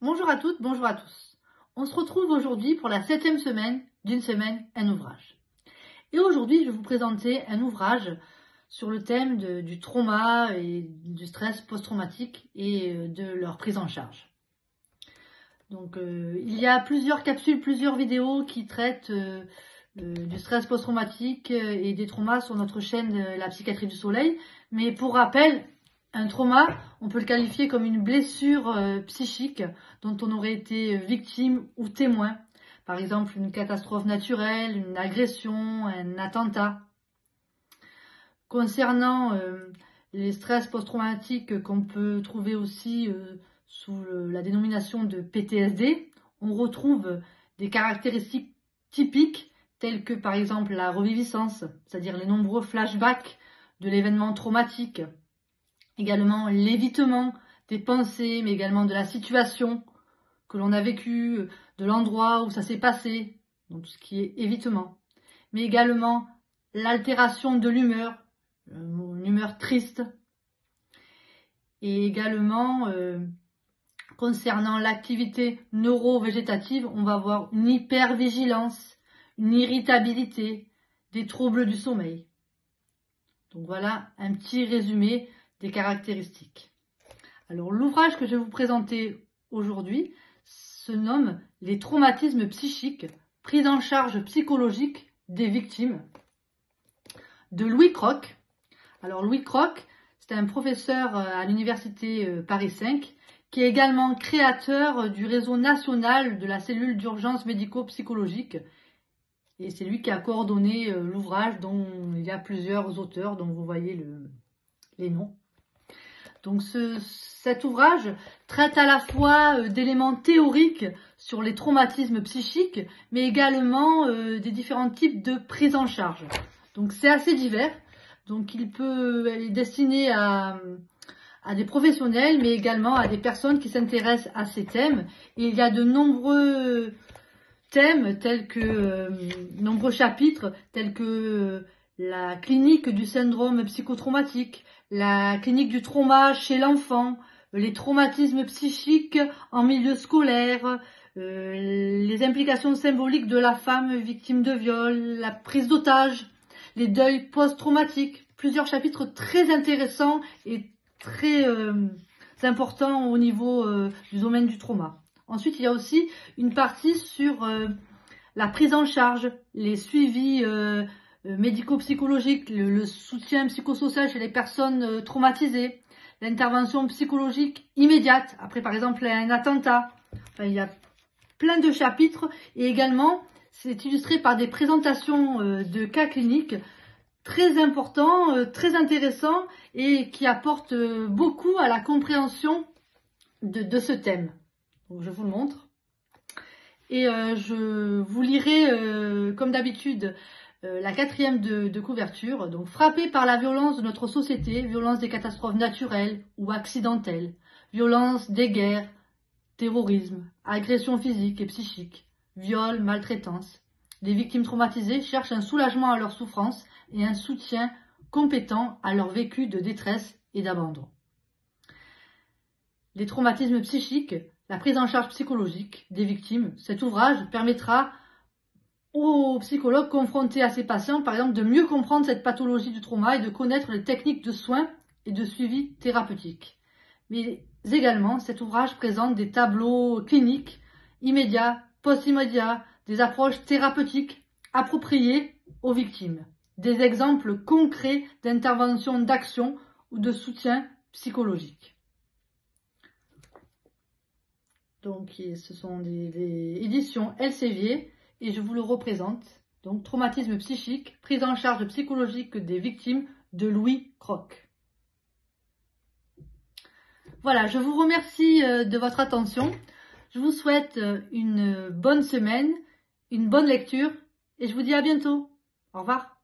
Bonjour à toutes, bonjour à tous. On se retrouve aujourd'hui pour la 7e semaine d'une semaine, un ouvrage. Et aujourd'hui, je vais vous présenter un ouvrage sur le thème du trauma et du stress post-traumatique et de leur prise en charge. Donc, il y a plusieurs capsules, plusieurs vidéos qui traitent du stress post-traumatique et des traumas sur notre chaîne La Psychiatrie du Soleil. Mais pour rappel, un trauma, on peut le qualifier comme une blessure psychique dont on aurait été victime ou témoin. Par exemple, une catastrophe naturelle, une agression, un attentat. Concernant les stress post-traumatiques qu'on peut trouver aussi sous la dénomination de PTSD, on retrouve des caractéristiques typiques telles que par exemple la reviviscence, c'est-à-dire les nombreux flashbacks de l'événement traumatique, également l'évitement des pensées, mais également de la situation que l'on a vécue, de l'endroit où ça s'est passé, donc tout ce qui est évitement, mais également l'altération de l'humeur, une humeur triste, et également concernant l'activité neurovégétative, on va avoir une hypervigilance, une irritabilité, des troubles du sommeil. Donc voilà un petit résumé des caractéristiques. Alors l'ouvrage que je vais vous présenter aujourd'hui se nomme « Les traumatismes psychiques, prise en charge psychologique des victimes » de Louis Croc. Alors Louis Croc, c'est un professeur à l'université Paris 5 qui est également créateur du réseau national de la cellule d'urgence médico-psychologique. Et c'est lui qui a coordonné l'ouvrage dont il y a plusieurs auteurs, dont vous voyez les noms. Donc cet ouvrage traite à la fois d'éléments théoriques sur les traumatismes psychiques, mais également des différents types de prise en charge. Donc c'est assez divers. Donc il est destiné à des professionnels, mais également à des personnes qui s'intéressent à ces thèmes. Et il y a de nombreux thèmes tels que nombreux chapitres tels que la clinique du syndrome psychotraumatique, la clinique du trauma chez l'enfant, les traumatismes psychiques en milieu scolaire, les implications symboliques de la femme victime de viol, la prise d'otage, les deuils post-traumatiques. Plusieurs chapitres très intéressants et très importants au niveau du domaine du trauma. Ensuite, il y a aussi une partie sur la prise en charge, les suivis médico-psychologiques, le soutien psychosocial chez les personnes traumatisées, l'intervention psychologique immédiate, après par exemple un attentat. Enfin, il y a plein de chapitres et également c'est illustré par des présentations de cas cliniques très importants, très intéressants et qui apportent beaucoup à la compréhension de ce thème. Donc je vous le montre. Et je vous lirai, comme d'habitude, la 4e de couverture. Donc, frappé par la violence de notre société, violence des catastrophes naturelles ou accidentelles, violence des guerres, terrorisme, agression physique et psychique, viol, maltraitance. Les victimes traumatisées cherchent un soulagement à leur souffrance et un soutien compétent à leur vécu de détresse et d'abandon. Les traumatismes psychiques, la prise en charge psychologique des victimes. Cet ouvrage permettra aux psychologues confrontés à ces patients, par exemple, de mieux comprendre cette pathologie du trauma et de connaître les techniques de soins et de suivi thérapeutique. Mais également, cet ouvrage présente des tableaux cliniques, immédiats, post-immédiats, des approches thérapeutiques appropriées aux victimes, des exemples concrets d'intervention d'action ou de soutien psychologique. Donc, ce sont des éditions Elsevier et je vous le représente. Donc, traumatisme psychique, prise en charge psychologique des victimes de Louis Croc. Voilà, je vous remercie de votre attention. Je vous souhaite une bonne semaine, une bonne lecture et je vous dis à bientôt. Au revoir.